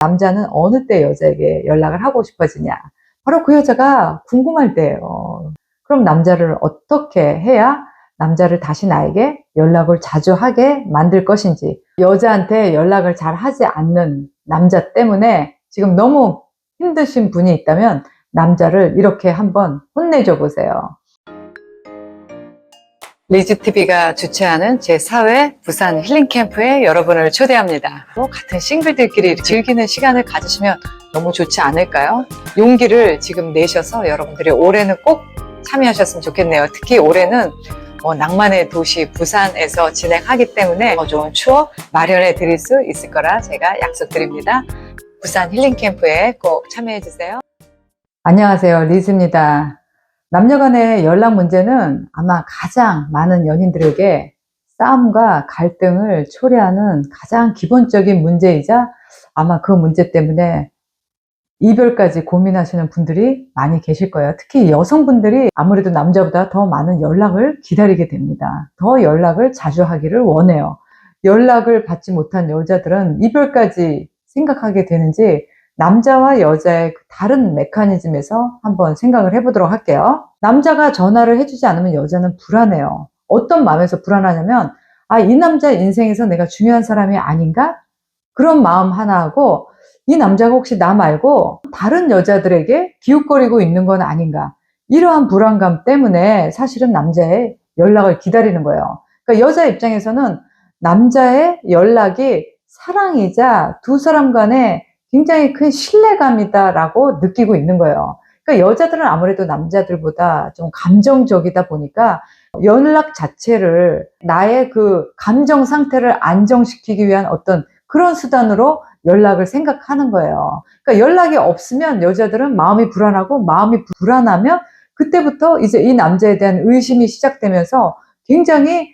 남자는 어느 때 여자에게 연락을 하고 싶어지냐? 바로 그 여자가 궁금할 때예요. 그럼 남자를 어떻게 해야 남자를 다시 나에게 연락을 자주 하게 만들 것인지, 여자한테 연락을 잘 하지 않는 남자 때문에 지금 너무 힘드신 분이 있다면 남자를 이렇게 한번 혼내줘 보세요. 리즈TV가 주최하는 제4회 부산 힐링캠프에 여러분을 초대합니다. 같은 싱글들끼리 즐기는 시간을 가지시면 너무 좋지 않을까요? 용기를 지금 내셔서 여러분들이 올해는 꼭 참여하셨으면 좋겠네요. 특히 올해는 낭만의 도시 부산에서 진행하기 때문에 더 좋은 추억 마련해 드릴 수 있을 거라 제가 약속드립니다. 부산 힐링캠프에 꼭 참여해 주세요. 안녕하세요, 리즈입니다. 남녀 간의 연락 문제는 아마 가장 많은 연인들에게 싸움과 갈등을 초래하는 가장 기본적인 문제이자 아마 그 문제 때문에 이별까지 고민하시는 분들이 많이 계실 거예요. 특히 여성분들이 아무래도 남자보다 더 많은 연락을 기다리게 됩니다. 더 연락을 자주 하기를 원해요. 연락을 받지 못한 여자들은 이별까지 생각하게 되는지 남자와 여자의 다른 메커니즘에서 한번 생각을 해보도록 할게요. 남자가 전화를 해주지 않으면 여자는 불안해요. 어떤 마음에서 불안하냐면 이 남자 인생에서 내가 중요한 사람이 아닌가? 그런 마음 하나하고 이 남자가 혹시 나 말고 다른 여자들에게 기웃거리고 있는 건 아닌가? 이러한 불안감 때문에 사실은 남자의 연락을 기다리는 거예요. 그러니까 여자 입장에서는 남자의 연락이 사랑이자 두 사람 간에 굉장히 큰 신뢰감이다라고 느끼고 있는 거예요. 그러니까 여자들은 아무래도 남자들보다 좀 감정적이다 보니까 연락 자체를 나의 그 감정 상태를 안정시키기 위한 어떤 그런 수단으로 연락을 생각하는 거예요. 그러니까 연락이 없으면 여자들은 마음이 불안하고 마음이 불안하면 그때부터 이제 이 남자에 대한 의심이 시작되면서 굉장히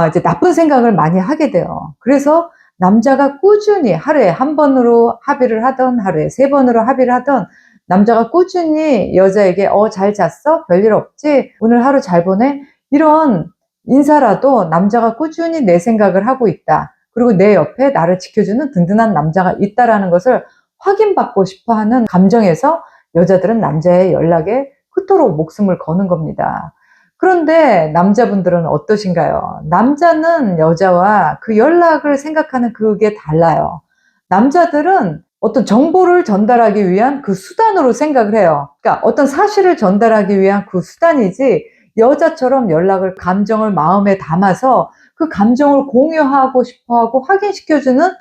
이제 나쁜 생각을 많이 하게 돼요. 그래서 남자가 꾸준히 하루에 한 번으로 합의를 하던 하루에 세 번으로 합의를 하던 남자가 꾸준히 여자에게 잘 잤어? 별일 없지? 오늘 하루 잘 보내? 이런 인사라도 남자가 꾸준히 내 생각을 하고 있다. 그리고 내 옆에 나를 지켜주는 든든한 남자가 있다라는 것을 확인받고 싶어하는 감정에서 여자들은 남자의 연락에 그토록 목숨을 거는 겁니다. 그런데 남자분들은 어떠신가요? 남자는 여자와 그 연락을 생각하는 그게 달라요. 남자들은 어떤 정보를 전달하기 위한 그 수단으로 생각을 해요. 그러니까 어떤 사실을 전달하기 위한 그 수단이지 여자처럼 연락을 감정을 마음에 담아서 그 감정을 공유하고 싶어하고 확인시켜주는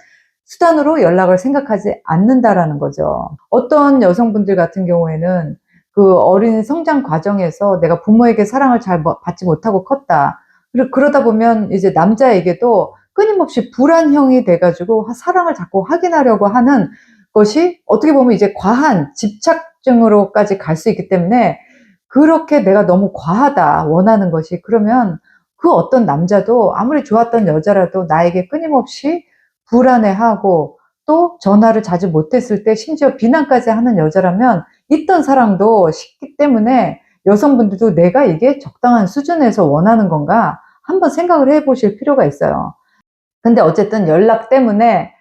수단으로 연락을 생각하지 않는다라는 거죠. 어떤 여성분들 같은 경우에는 그 어린 성장 과정에서 내가 부모에게 사랑을 잘 받지 못하고 컸다. 그러다 보면 이제 남자에게도 끊임없이 불안형이 돼가지고 사랑을 자꾸 확인하려고 하는 것이 어떻게 보면 이제 과한 집착증으로까지 갈 수 있기 때문에 그렇게 내가 너무 과하다 원하는 것이 그러면 그 어떤 남자도 아무리 좋았던 여자라도 나에게 끊임없이 불안해하고 또 전화를 자주 못했을 때 심지어 비난까지 하는 여자라면 있던 사랑도 식기 때문에 여성분들도 내가 이게 적당한 수준에서 원하는 건가 한번 생각을 해보실 필요가 있어요. 근데 어쨌든 연락 때문에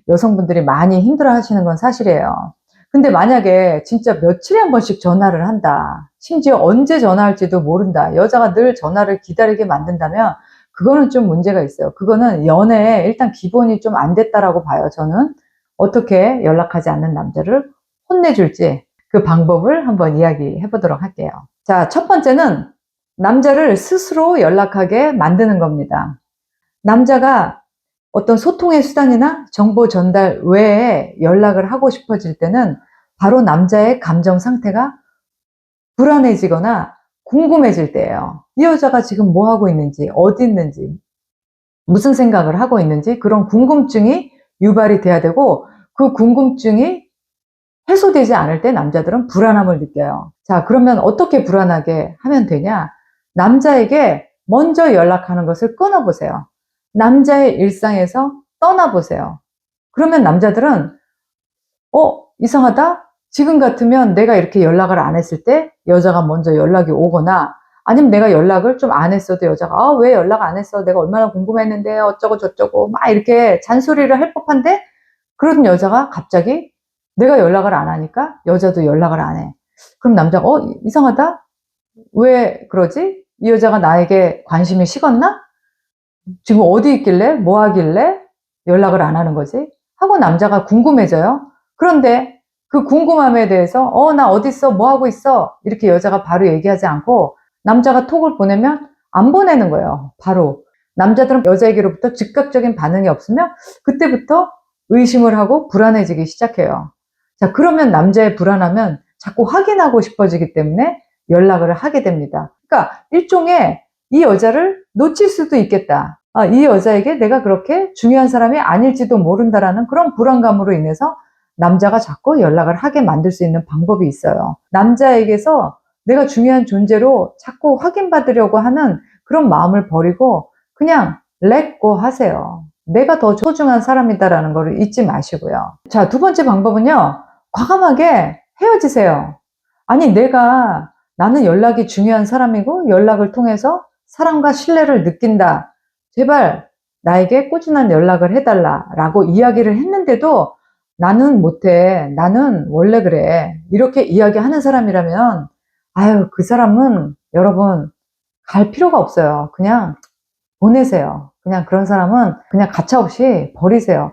여성분들이 많이 힘들어 하시는 건 사실이에요. 근데 만약에 진짜 며칠에 한 번씩 전화를 한다. 심지어 언제 전화할지도 모른다. 여자가 늘 전화를 기다리게 만든다면 그거는 좀 문제가 있어요. 그거는 연애에 일단 기본이 좀 안 됐다라고 봐요. 저는 어떻게 연락하지 않는 남자를 혼내줄지 그 방법을 한번 이야기해 보도록 할게요. 자, 첫 번째는 남자를 스스로 연락하게 만드는 겁니다. 남자가 어떤 소통의 수단이나 정보 전달 외에 연락을 하고 싶어질 때는 바로 남자의 감정 상태가 불안해지거나 궁금해질 때예요. 이 여자가 지금 뭐 하고 있는지, 어디 있는지, 무슨 생각을 하고 있는지 그런 궁금증이 유발이 돼야 되고 그 궁금증이 해소되지 않을 때 남자들은 불안함을 느껴요. 자, 그러면 어떻게 불안하게 하면 되냐? 남자에게 먼저 연락하는 것을 끊어보세요. 남자의 일상에서 떠나보세요. 그러면 남자들은 이상하다? 지금 같으면 내가 이렇게 연락을 안 했을 때 여자가 먼저 연락이 오거나 아니면 내가 연락을 좀 안 했어도 여자가 왜 연락 안 했어? 내가 얼마나 궁금했는데 어쩌고 저쩌고 막 이렇게 잔소리를 할 법한데 그런 여자가 갑자기 내가 연락을 안 하니까 여자도 연락을 안 해. 그럼 남자가 이상하다? 왜 그러지? 이 여자가 나에게 관심이 식었나? 지금 어디 있길래? 뭐 하길래 연락을 안 하는 거지? 하고 남자가 궁금해져요. 그런데 그 궁금함에 대해서 나 어디 있어? 뭐 하고 있어? 이렇게 여자가 바로 얘기하지 않고 남자가 톡을 보내면 안 보내는 거예요. 바로. 남자들은 여자에게로부터 즉각적인 반응이 없으면 그때부터 의심을 하고 불안해지기 시작해요. 자, 그러면 남자의 불안하면 자꾸 확인하고 싶어지기 때문에 연락을 하게 됩니다. 그러니까 일종의 이 여자를 놓칠 수도 있겠다. 이 여자에게 내가 그렇게 중요한 사람이 아닐지도 모른다라는 그런 불안감으로 인해서 남자가 자꾸 연락을 하게 만들 수 있는 방법이 있어요. 남자에게서 내가 중요한 존재로 자꾸 확인받으려고 하는 그런 마음을 버리고 그냥 let go 하세요. 내가 더 소중한 사람이다라는 걸 잊지 마시고요. 자, 두 번째 방법은요. 과감하게 헤어지세요. 아니, 나는 연락이 중요한 사람이고 연락을 통해서 사랑과 신뢰를 느낀다. 제발 나에게 꾸준한 연락을 해달라라고 이야기를 했는데도 나는 못해. 나는 원래 그래. 이렇게 이야기하는 사람이라면 그 사람은 여러분 갈 필요가 없어요. 그냥 보내세요. 그냥 그런 사람은 그냥 가차없이 버리세요.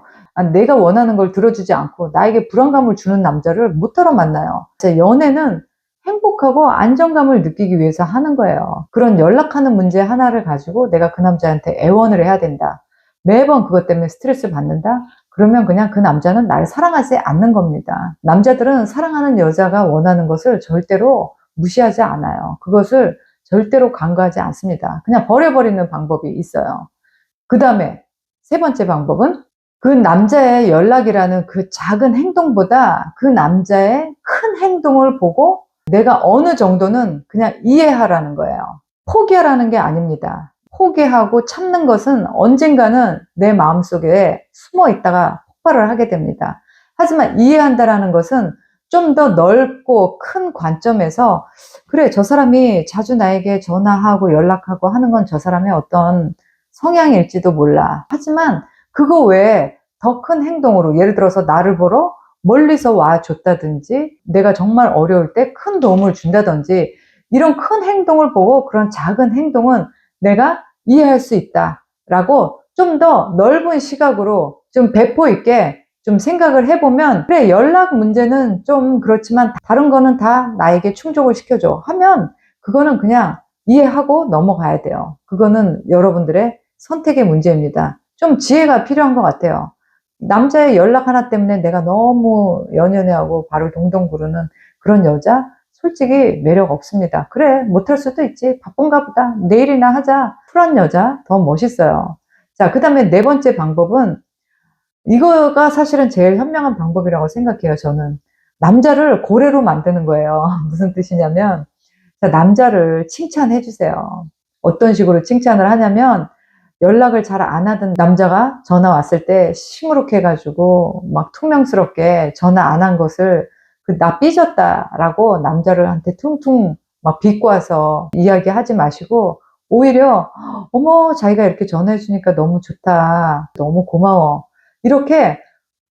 내가 원하는 걸 들어주지 않고 나에게 불안감을 주는 남자를 못하러 만나요. 연애는 행복하고 안정감을 느끼기 위해서 하는 거예요. 그런 연락하는 문제 하나를 가지고 내가 그 남자한테 애원을 해야 된다. 매번 그것 때문에 스트레스 받는다? 그러면 그냥 그 남자는 나를 사랑하지 않는 겁니다. 남자들은 사랑하는 여자가 원하는 것을 절대로 무시하지 않아요. 그것을 절대로 간과하지 않습니다. 그냥 버려버리는 방법이 있어요. 그 다음에 세 번째 방법은 그 남자의 연락이라는 그 작은 행동보다 그 남자의 큰 행동을 보고 내가 어느 정도는 그냥 이해하라는 거예요. 포기하라는 게 아닙니다. 포기하고 참는 것은 언젠가는 내 마음속에 숨어 있다가 폭발을 하게 됩니다. 하지만 이해한다라는 것은 좀 더 넓고 큰 관점에서 그래, 저 사람이 자주 나에게 전화하고 연락하고 하는 건 저 사람의 어떤 성향일지도 몰라. 하지만 그거 외에 더 큰 행동으로, 예를 들어서 나를 보러 멀리서 와줬다든지 내가 정말 어려울 때 큰 도움을 준다든지 이런 큰 행동을 보고 그런 작은 행동은 내가 이해할 수 있다라고 좀 더 넓은 시각으로 좀 배포 있게 좀 생각을 해보면 그래, 연락 문제는 좀 그렇지만 다른 거는 다 나에게 충족을 시켜줘 하면 그거는 그냥 이해하고 넘어가야 돼요. 그거는 여러분들의 선택의 문제입니다. 좀 지혜가 필요한 것 같아요. 남자의 연락 하나 때문에 내가 너무 연연해하고 발을 동동 구르는 그런 여자 솔직히 매력 없습니다. 그래, 못할 수도 있지. 바쁜가 보다. 내일이나 하자. 쿨한 여자 더 멋있어요. 자, 그 다음에 네 번째 방법은 이거가 사실은 제일 현명한 방법이라고 생각해요. 저는 남자를 고래로 만드는 거예요. 무슨 뜻이냐면 자, 남자를 칭찬해 주세요. 어떤 식으로 칭찬을 하냐면 연락을 잘 안 하던 남자가 전화 왔을 때 시무룩해가지고 막 퉁명스럽게 전화 안 한 것을 나 삐졌다라고 남자를한테 퉁퉁 막 비꼬아서 이야기하지 마시고 오히려 어머, 자기가 이렇게 전화해 주니까 너무 좋다. 너무 고마워. 이렇게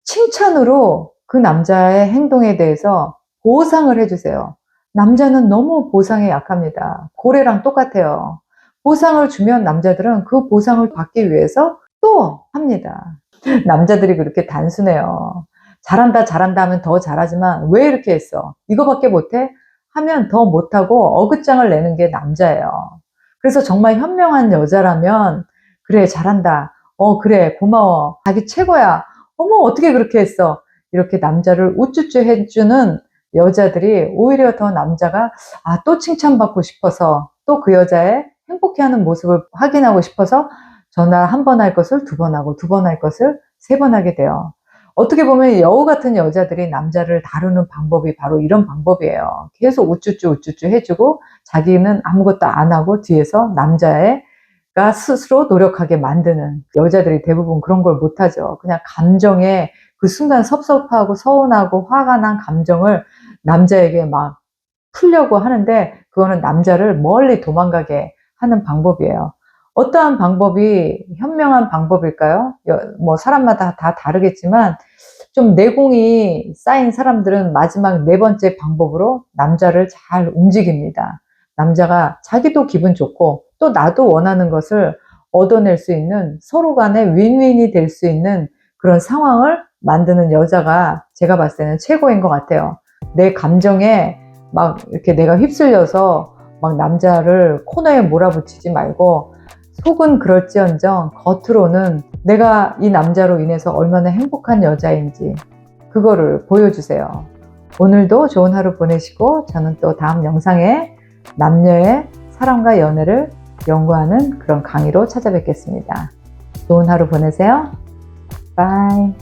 칭찬으로 그 남자의 행동에 대해서 보상을 해주세요. 남자는 너무 보상에 약합니다. 고래랑 똑같아요. 보상을 주면 남자들은 그 보상을 받기 위해서 또 합니다. 남자들이 그렇게 단순해요. 잘한다 잘한다 하면 더 잘하지만 왜 이렇게 했어? 이거밖에 못해? 하면 더 못하고 어긋장을 내는 게 남자예요. 그래서 정말 현명한 여자라면 그래, 잘한다. 그래, 고마워. 자기 최고야. 어머, 어떻게 그렇게 했어? 이렇게 남자를 우쭈쭈 해주는 여자들이 오히려 더 남자가 또 칭찬받고 싶어서 또 그 여자의 행복해하는 모습을 확인하고 싶어서 전화 한 번 할 것을 두 번 하고 두 번 할 것을 세 번 하게 돼요. 어떻게 보면 여우 같은 여자들이 남자를 다루는 방법이 바로 이런 방법이에요. 계속 우쭈쭈 우쭈쭈 해주고 자기는 아무것도 안 하고 뒤에서 남자가 스스로 노력하게 만드는 여자들이 대부분 그런 걸 못하죠. 그냥 감정에 그 순간 섭섭하고 서운하고 화가 난 감정을 남자에게 막 풀려고 하는데 그거는 남자를 멀리 도망가게 하는 방법이에요. 어떠한 방법이 현명한 방법일까요? 뭐 사람마다 다 다르겠지만 좀 내공이 쌓인 사람들은 마지막 네 번째 방법으로 남자를 잘 움직입니다. 남자가 자기도 기분 좋고 또 나도 원하는 것을 얻어낼 수 있는, 서로 간에 윈윈이 될 수 있는 그런 상황을 만드는 여자가 제가 봤을 때는 최고인 것 같아요. 내 감정에 막 이렇게 내가 휩쓸려서 막 남자를 코너에 몰아붙이지 말고, 속은 그럴지언정 겉으로는 내가 이 남자로 인해서 얼마나 행복한 여자인지 그거를 보여주세요. 오늘도 좋은 하루 보내시고, 저는 또 다음 영상에 남녀의 사랑과 연애를 연구하는 그런 강의로 찾아뵙겠습니다. 좋은 하루 보내세요. 바이.